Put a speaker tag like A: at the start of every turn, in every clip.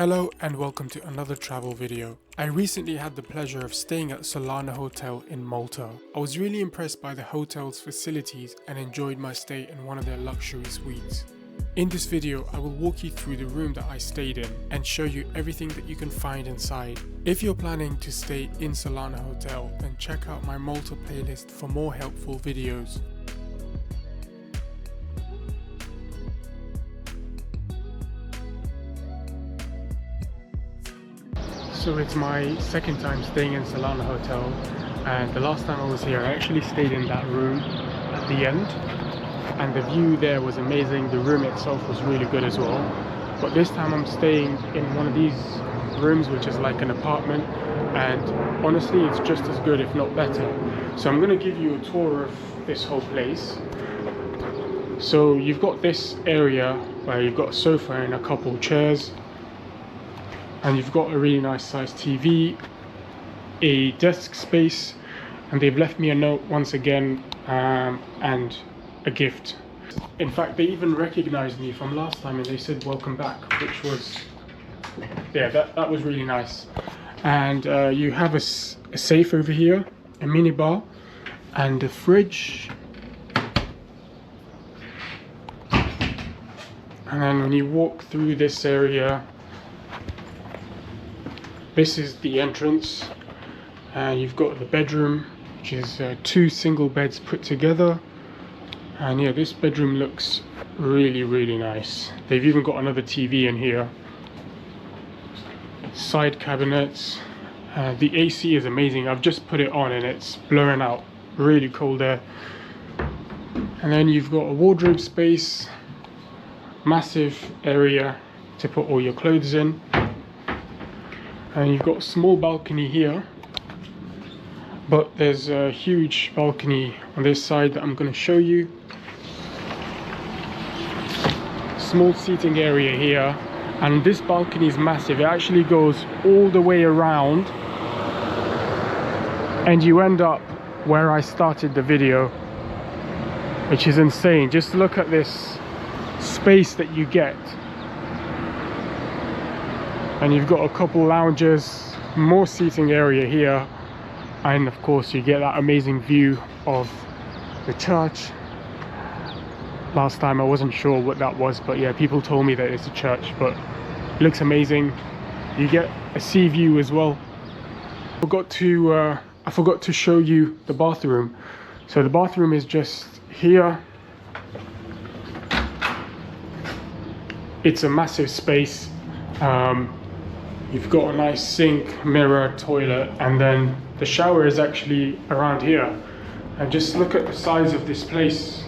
A: Hello and welcome to another travel video. I recently had the pleasure of staying at Solana Hotel in Malta. I was really impressed by the hotel's facilities and enjoyed my stay in one of their luxury suites. In this video, I will walk you through the room that I stayed in and show you everything that you can find inside. If you're planning to stay in Solana Hotel, then check out my Malta playlist for more helpful videos. So it's my second time staying in Solana Hotel, and the last time I was here I actually stayed in that room at the end, and the view there was amazing. The room itself was really good as well, but this time I'm staying in one of these rooms which is like an apartment, and honestly it's just as good if not better. So I'm going to give you a tour of this whole place. So you've got this area where you've got a sofa and a couple chairs, and you've got a really nice sized TV, a desk space, and they've left me a note once again and a gift. In fact, they even recognized me from last time and they said welcome back, which was, yeah, that was really nice. And you have a safe over here, a mini bar, and a fridge. And then when you walk through this area, this is the entrance, and you've got the bedroom, which is two single beds put together. And yeah, this bedroom looks really nice. They've even got another TV in here. Side cabinets. The AC is amazing. I've just put it on and it's blowing out really cold air. And then you've got a wardrobe space, massive area to put all your clothes in. And you've got a small balcony here, but there's a huge balcony on this side that I'm going to show you. Small seating area here, and this balcony is massive. It actually goes all the way around, and you end up where I started the video, which is insane. Just look at this space that you get. And you've got a couple lounges, more seating area here, and of course you get that amazing view of the church. Last time I wasn't sure what that was, but yeah, people told me that it's a church, but it looks amazing. You get a sea view as well. I forgot to show you the bathroom. So the bathroom is just here. It's a massive space. You've got a nice sink, mirror, toilet, and then the shower is actually around here. And just look at the size of this place.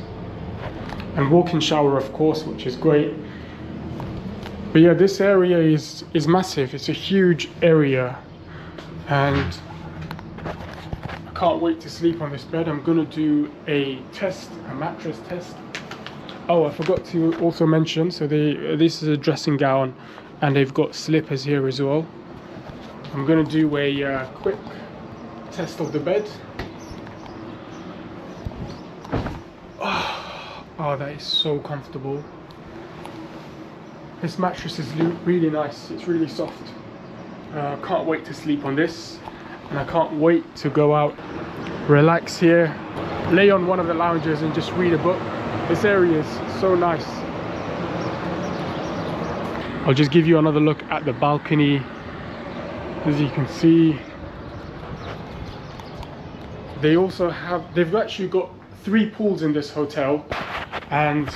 A: And walk-in shower, of course, which is great. But yeah, this area is massive. It's a huge area, and I can't wait to sleep on this bed. I'm gonna do a mattress test. Oh, I forgot to also mention, so this is a dressing gown, and they've got slippers here as well. I'm going to do a quick test of the bed. Oh, that is so comfortable. This mattress is really nice. It's really soft. Can't wait to sleep on this, and I can't wait to go out, relax here, lay on one of the lounges and just read a book. This area is so nice. I'll just give you another look at the balcony. As you can see, they've actually got 3 pools in this hotel, and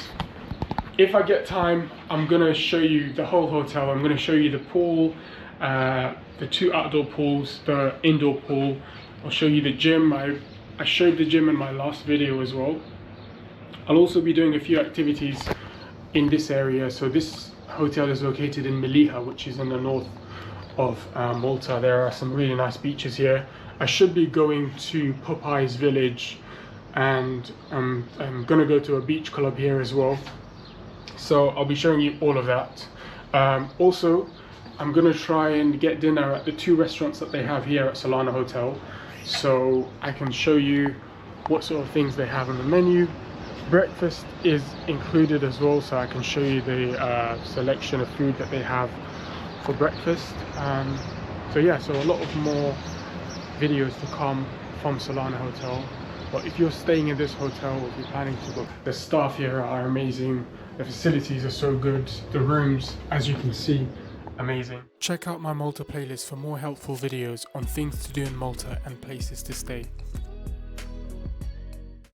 A: if I get time I'm gonna show you the whole hotel. I'm gonna show you the pool, the 2 outdoor pools, the indoor pool. I'll show you the gym. I showed the gym in my last video as well. I'll also be doing a few activities in this area. So this hotel is located in Mellieha, which is in the north of Malta. There are some really nice beaches here. I should be going to Popeye's village, and I'm gonna go to a beach club here as well. So I'll be showing you all of that. Also, I'm gonna try and get dinner at the 2 restaurants that they have here at Solana Hotel, so I can show you what sort of things they have on the menu. Breakfast is included as well, so I can show you the selection of food that they have for breakfast. So yeah, so a lot of more videos to come from Solana Hotel. But if you're staying in this hotel, or if you're planning to book, the staff here are amazing, the facilities are so good, the rooms, as you can see, amazing. Check out my Malta playlist for more helpful videos on things to do in Malta and places to stay.